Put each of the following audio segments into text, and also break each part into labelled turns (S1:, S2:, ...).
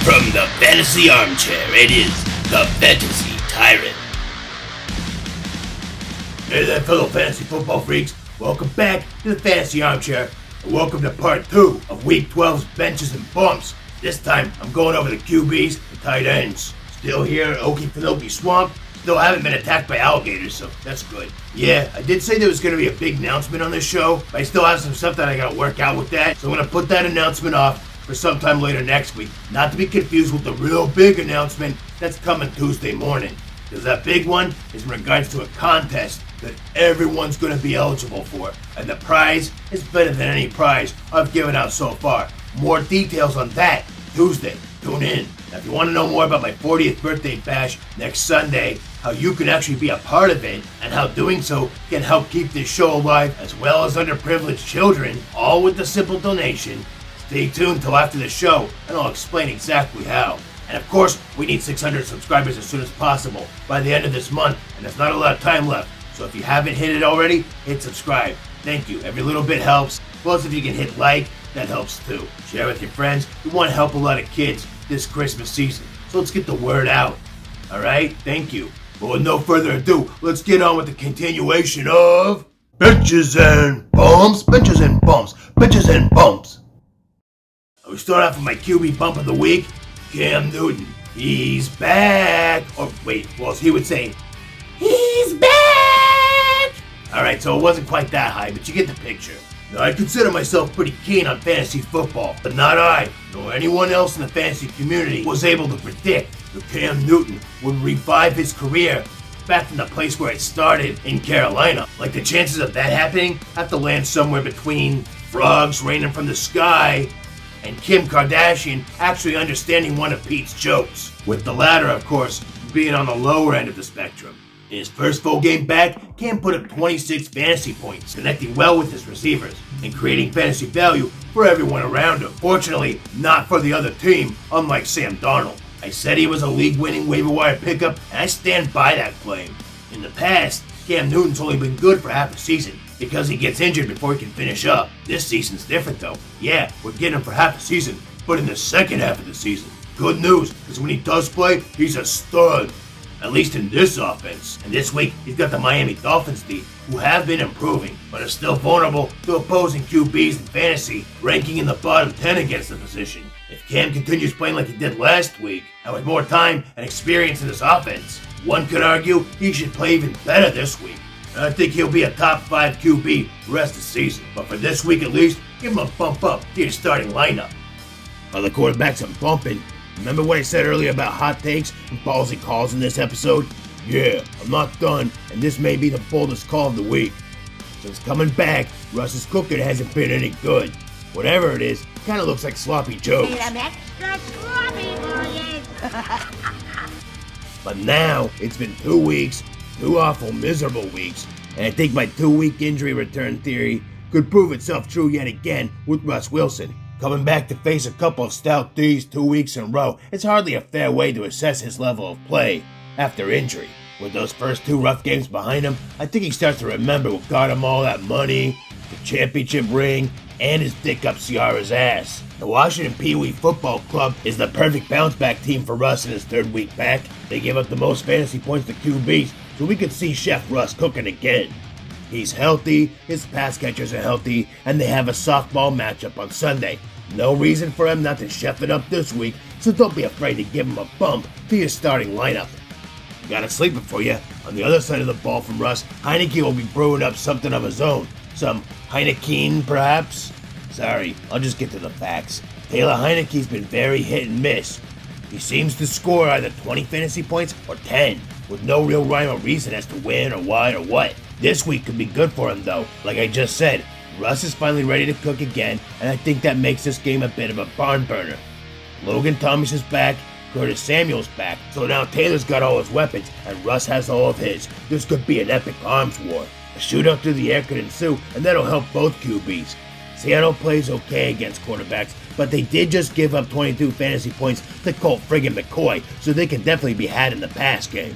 S1: From the fantasy armchair, it is the Fantasy TyRant. Hey there, fellow fantasy football freaks. Welcome back to the fantasy armchair, and welcome to part 2 of Week 12's benches and bumps. This time, I'm going over the QBs and tight ends. Still here at Okefenokee Swamp. Still haven't been attacked by alligators, so that's good. Yeah, I did say there was going to be a big announcement on this show, but I still have some stuff that I got to work out with that, so I'm going to put that announcement off for sometime later next week. Not to be confused with the real big announcement that's coming Tuesday morning. Because that big one is in regards to a contest that everyone's going to be eligible for. And the prize is better than any prize I've given out so far. More details on that Tuesday. Tune in. Now, if you want to know more about my 40th birthday bash next Sunday, how you can actually be a part of it, and how doing so can help keep this show alive, as well as underprivileged children, all with a simple donation, stay tuned till after the show, and I'll explain exactly how. And of course, we need 600 subscribers as soon as possible by the end of this month, and there's not a lot of time left. So if you haven't hit it already, hit subscribe. Thank you. Every little bit helps. Plus, if you can hit like, that helps too. Share with your friends. We want to help a lot of kids this Christmas season. So let's get the word out. Alright? Thank you. But with no further ado, let's get on with the continuation of Benches and Bumps. Benches and Bumps. Benches and Bumps. We start off with my QB bump of the week, Cam Newton. He's back. Or wait, well, as he would say, he's back. Alright, so it wasn't quite that high, but you get the picture. Now, I consider myself pretty keen on fantasy football, but not I, nor anyone else in the fantasy community was able to predict that Cam Newton would revive his career back from the place where it started in Carolina. Like, the chances of that happening have to land somewhere between frogs raining from the sky and Kim Kardashian actually understanding one of Pete's jokes, with the latter, of course, being on the lower end of the spectrum. In his first full game back, Cam put up 26 fantasy points, connecting well with his receivers, and creating fantasy value for everyone around him. Fortunately, not for the other team, unlike Sam Darnold. I said he was a league-winning waiver wire pickup, and I stand by that claim. In the past, Cam Newton's only been good for half a season, because he gets injured before he can finish up. This season's different though. Yeah, we're getting him for half a season, but in the second half of the season. Good news, because when he does play, he's a stud. At least in this offense. And this week, he's got the Miami Dolphins D, who have been improving, but are still vulnerable to opposing QBs in fantasy, ranking in the bottom 10 against the position. If Cam continues playing like he did last week, and with more time and experience in this offense, one could argue he should play even better this week. I think he'll be a top 5 QB the rest of the season, but for this week at least, give him a bump up to your starting lineup. Other quarterbacks I'm bumping. Remember what I said earlier about hot takes and ballsy calls in this episode? Yeah, I'm not done, and this may be the boldest call of the week. Since coming back, Russ's cooking hasn't been any good. Whatever it is, it kinda looks like sloppy joes.
S2: Need 'em extra sloppy for you.
S1: But now, it's been 2 weeks, 2 awful, miserable weeks, and I think my 2-week injury return theory could prove itself true yet again with Russ Wilson. Coming back to face a couple of stout D's 2 weeks in a row, it's hardly a fair way to assess his level of play after injury. With those first 2 rough games behind him, I think he starts to remember what got him all that money, the championship ring, and his dick up Ciara's ass. The Washington Pee Wee Football Club is the perfect bounce-back team for Russ in his 3rd week back. They give up the most fantasy points to QBs, so we could see Chef Russ cooking again. He's healthy, his pass catchers are healthy, and they have a softball matchup on Sunday. No reason for him not to chef it up this week, so don't be afraid to give him a bump to your starting lineup. Got a sleeper for you. On the other side of the ball from Russ, Heineke will be brewing up something of his own. Some Heinekeen, perhaps? Sorry, I'll just get to the facts. Taylor Heineke's been very hit and miss. He seems to score either 20 fantasy points or 10, with no real rhyme or reason as to when or why or what. This week could be good for him though. Like I just said, Russ is finally ready to cook again, and I think that makes this game a bit of a barn burner. Logan Thomas is back, Curtis Samuel's back, so now Taylor's got all his weapons, and Russ has all of his. This could be an epic arms war. A shootout through the air could ensue, and that'll help both QBs. Seattle plays okay against quarterbacks, but they did just give up 22 fantasy points to Colt friggin' McCoy, so they can definitely be had in the pass game.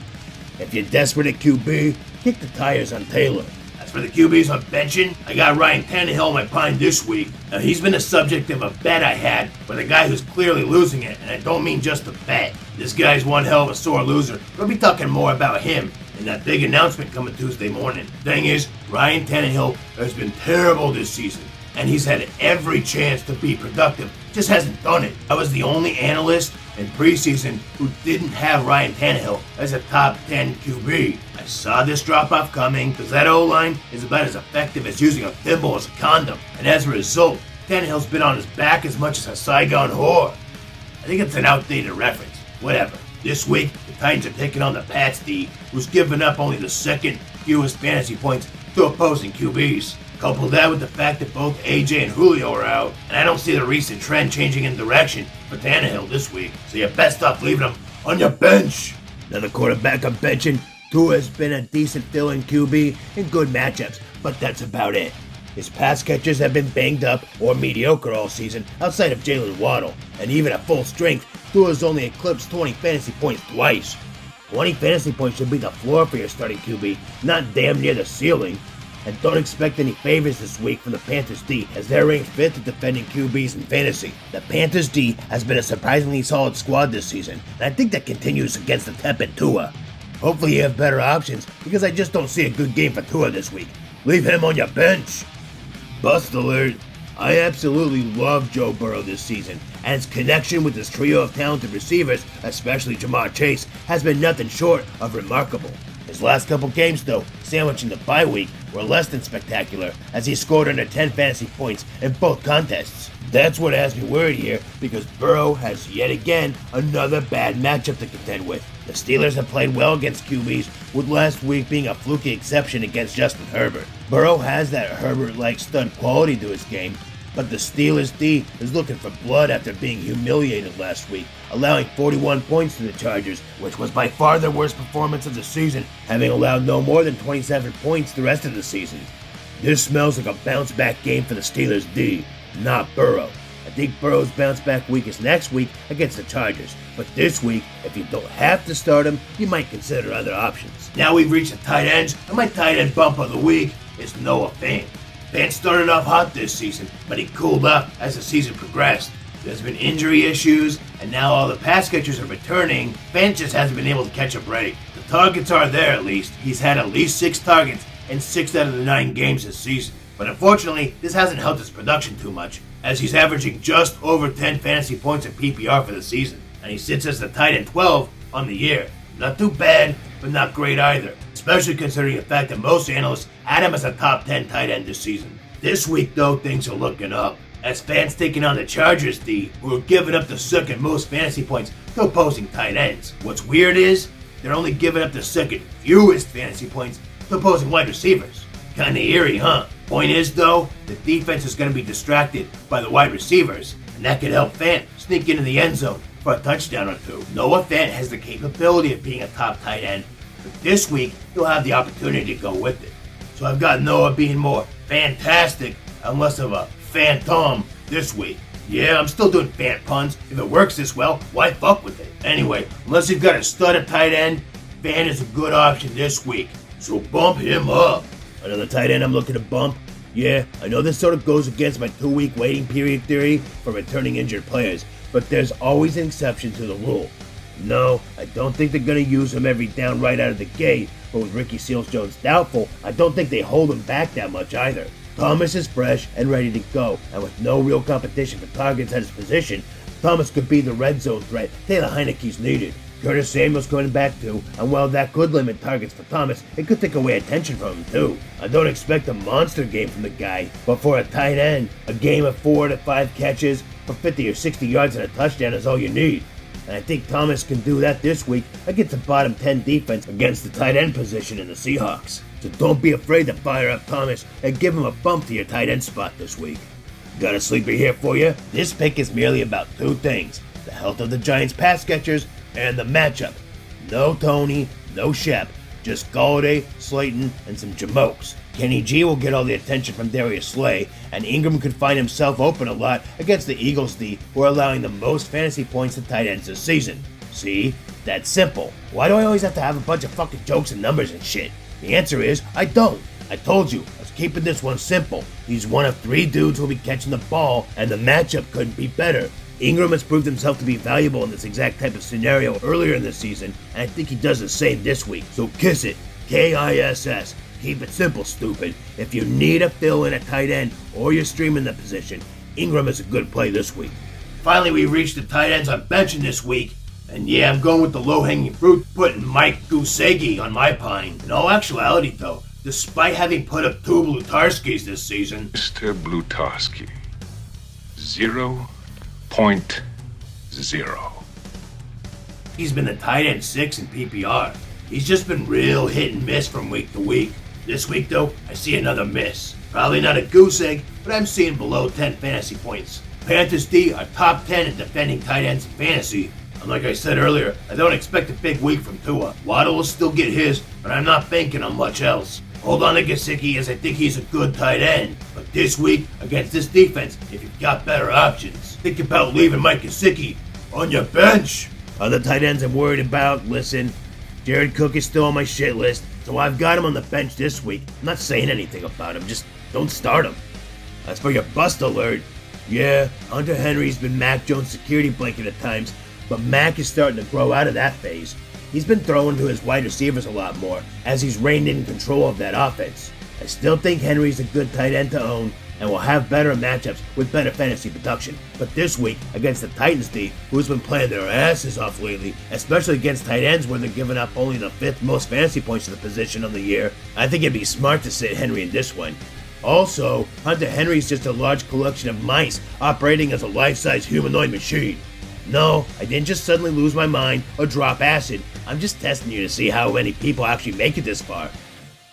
S1: If you're desperate at QB, kick the tires on Taylor. As for the QBs I'm benching, I got Ryan Tannehill on my pine this week. Now, he's been the subject of a bet I had with a guy who's clearly losing it, and I don't mean just a bet. This guy's one hell of a sore loser. We'll be talking more about him in that big announcement coming Tuesday morning. Thing is, Ryan Tannehill has been terrible this season, and he's had every chance to be productive, just hasn't done it. I was the only analyst in preseason who didn't have Ryan Tannehill as a top 10 QB. I saw this drop-off coming because that O-line is about as effective as using a thimble as a condom, and as a result, Tannehill's been on his back as much as a Saigon whore. I think it's an outdated reference. Whatever. This week, the Titans are taking on the Pats D, who's given up only the second fewest fantasy points to opposing QBs. Couple that with the fact that both AJ and Julio are out, and I don't see the recent trend changing in direction for Tannehill this week, so you best stop leaving him on your bench. Now the quarterback I'm benching, Tua has been a decent fill-in QB in good matchups, but that's about it. His pass catchers have been banged up or mediocre all season outside of Jalen Waddle, and even at full strength, Tua's only eclipsed 20 fantasy points twice. 20 fantasy points should be the floor for your starting QB, not damn near the ceiling. And don't expect any favors this week from the Panthers D, as they're ranked 5th at defending QBs in fantasy. The Panthers D has been a surprisingly solid squad this season, and I think that continues against the tepid Tua. Hopefully you have better options, because I just don't see a good game for Tua this week. Leave him on your bench. Bust alert. I absolutely love Joe Burrow this season, and his connection with his trio of talented receivers, especially Jamar Chase, has been nothing short of remarkable. His last couple games, though, sandwiching the bye week, were less than spectacular, as he scored under 10 fantasy points in both contests. That's what has me worried here, because Burrow has yet again another bad matchup to contend with. The Steelers have played well against QBs, with last week being a fluky exception against Justin Herbert. Burrow has that Herbert-like stud quality to his game, but the Steelers D is looking for blood after being humiliated last week, allowing 41 points to the Chargers, which was by far their worst performance of the season, having allowed no more than 27 points the rest of the season. This smells like a bounce-back game for the Steelers D, not Burrow. I think Burrow's bounce-back week is next week against the Chargers, but this week, if you don't have to start him, you might consider other options. Now we've reached the tight ends, and my tight end bump of the week is Noah Fant. Fant started off hot this season, but he cooled off as the season progressed. There's been injury issues, and now all the pass catchers are returning. Fant just hasn't been able to catch a break. The targets are there at least. He's had at least 6 targets in 6 out of the 9 games this season. But unfortunately, this hasn't helped his production too much, as he's averaging just over 10 fantasy points in PPR for the season, and he sits as the tight end 12 on the year. Not too bad, but not great either, especially considering the fact that most analysts had him as a top 10 tight end this season. This week, though, things are looking up, as Fant's taking on the Chargers D, who are giving up the second most fantasy points to opposing tight ends. What's weird is, they're only giving up the second fewest fantasy points to opposing wide receivers. Kinda eerie, huh? Point is, though, the defense is going to be distracted by the wide receivers, and that could help Fant sneak into the end zone for a touchdown or two. Noah Fant has the capability of being a top tight end, but this week he'll have the opportunity to go with it. So I've got Noah being more fantastic and less of a phantom this week. Yeah, I'm still doing Fant puns. If it works this well, why fuck with it? Anyway, unless you've got a stud at tight end, Fant is a good option this week, so bump him up. Another tight end I'm looking to bump? Yeah, I know this sort of goes against my 2-week waiting period theory for returning injured players, but there's always an exception to the rule. No, I don't think they're going to use him every down right out of the gate, but with Ricky Seals-Jones doubtful, I don't think they hold him back that much either. Thomas is fresh and ready to go, and with no real competition for targets at his position, Thomas could be the red zone threat Taylor Heineke's needed. Curtis Samuel's coming back too, and while that could limit targets for Thomas, it could take away attention from him too. I don't expect a monster game from the guy, but for a tight end, a game of 4 to 5 catches for 50 or 60 yards and a touchdown is all you need. And I think Thomas can do that this week against the bottom 10 defense against the tight end position in the Seahawks. So don't be afraid to fire up Thomas and give him a bump to your tight end spot this week. Got a sleeper here for you? This pick is merely about 2 things: the health of the Giants pass catchers and the matchup. No Tony, no Shep, just Galladay, Slayton, and some Jamokes. Kenny G will get all the attention from Darius Slay, and Ingram could find himself open a lot against the Eagles D, who are allowing the most fantasy points to tight ends this season. See? That's simple. Why do I always have to have a bunch of fucking jokes and numbers and shit? The answer is, I don't. I told you, I was keeping this one simple. He's one of 3 dudes who'll be catching the ball, and the matchup couldn't be better. Ingram has proved himself to be valuable in this exact type of scenario earlier in the season, and I think he does the same this week. So kiss it. KISS. Keep it simple, stupid. If you need a fill-in at tight end or you're streaming the position, Ingram is a good play this week. Finally, we reached the tight ends I'm benching this week. And yeah, I'm going with the low-hanging fruit, putting Mike Gesicki on my pine. In all actuality, though, despite having put up 2 Blutarskis this season...
S3: Mr. Blutarski. 0.0.
S1: He's been the tight end 6 in PPR. He's just been real hit and miss from week to week. This week, though, I see another miss. Probably not a goose egg, but I'm seeing below 10 fantasy points. Panthers D are top 10 in defending tight ends in fantasy. And like I said earlier, I don't expect a big week from Tua. Waddle will still get his, but I'm not banking on much else. Hold on to Gesicki as I think he's a good tight end. But this week, against this defense, if you've got better options, think about leaving Mike Gesicki on your bench. Other tight ends I'm worried about, listen, Jared Cook is still on my shit list, so I've got him on the bench this week. I'm not saying anything about him, just don't start him. As for your bust alert, yeah, Hunter Henry's been Mac Jones' security blanket at times, but Mac is starting to grow out of that phase. He's been throwing to his wide receivers a lot more, as he's reined in control of that offense. I still think Henry's a good tight end to own, and will have better matchups with better fantasy production. But this week, against the Titans D, who's been playing their asses off lately, especially against tight ends where they're giving up only the 5th most fantasy points to the position on the year, I think it'd be smart to sit Henry in this one. Also, Hunter Henry's just a large collection of mice operating as a life-size humanoid machine. No, I didn't just suddenly lose my mind or drop acid. I'm just testing you to see how many people actually make it this far.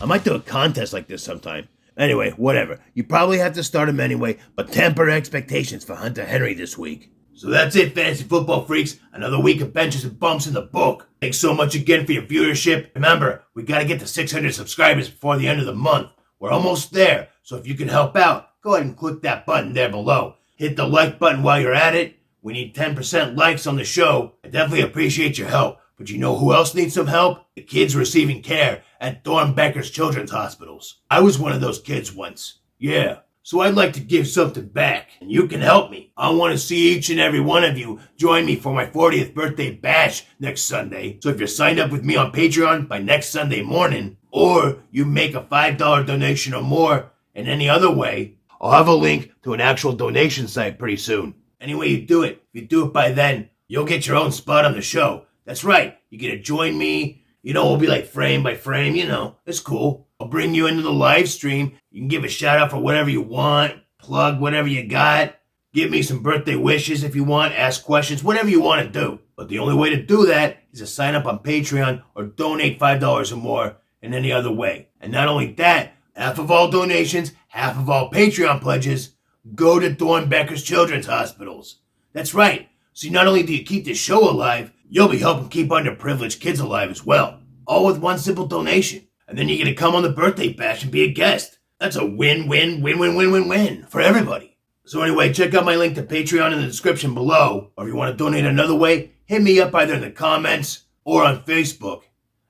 S1: I might do a contest like this sometime. Anyway, whatever. You probably have to start him anyway, but temper expectations for Hunter Henry this week. So that's it, fantasy football freaks. Another week of benches and bumps in the book. Thanks so much again for your viewership. Remember, we gotta get to 600 subscribers before the end of the month. We're almost there, so if you can help out, go ahead and click that button there below. Hit the like button while you're at it. We need 10% likes on the show. I definitely appreciate your help. But you know who else needs some help? The kids receiving care at Dornbecker's Children's Hospitals. I was one of those kids once. Yeah. So I'd like to give something back, and you can help me. I want to see each and every one of you join me for my 40th birthday bash next Sunday. So if you're signed up with me on Patreon by next Sunday morning, or you make a $5 donation or more in any other way, I'll have a link to an actual donation site pretty soon. Any way you do it, if you do it by then, you'll get your own spot on the show. That's right, you get to join me. You know, we'll be like frame by frame, you know, it's cool. I'll bring you into the live stream. You can give a shout out for whatever you want, plug whatever you got, give me some birthday wishes if you want, ask questions, whatever you want to do. But the only way to do that is to sign up on Patreon or donate $5 or more in any other way. And not only that, half of all donations, half of all Patreon pledges go to Dornbecker's Children's Hospitals. That's right. So not only do you keep this show alive, you'll be helping keep underprivileged kids alive as well. All with one simple donation. And then you're going to come on the birthday bash and be a guest. That's a win-win-win-win-win-win-win for everybody. So anyway, check out my link to Patreon in the description below. Or if you want to donate another way, hit me up either in the comments or on Facebook.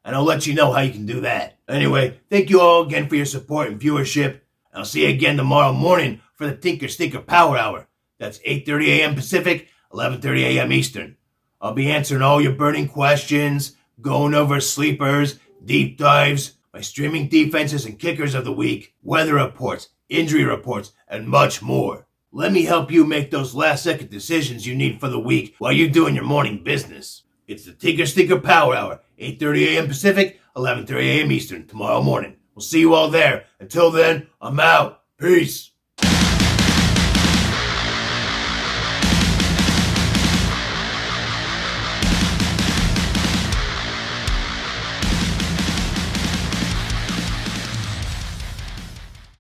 S1: And I'll let you know how you can do that. Anyway, thank you all again for your support and viewership. I'll see you again tomorrow morning for the Tinker Stinker Power Hour. That's 8:30 a.m. Pacific, 11:30 a.m. Eastern. I'll be answering all your burning questions, going over sleepers, deep dives, my streaming defenses and kickers of the week, weather reports, injury reports, and much more. Let me help you make those last-second decisions you need for the week while you're doing your morning business. It's the Tinker Stinker Power Hour, 8:30 a.m. Pacific, 11:30 a.m. Eastern, tomorrow morning. We'll see you all there. Until then, I'm out. Peace.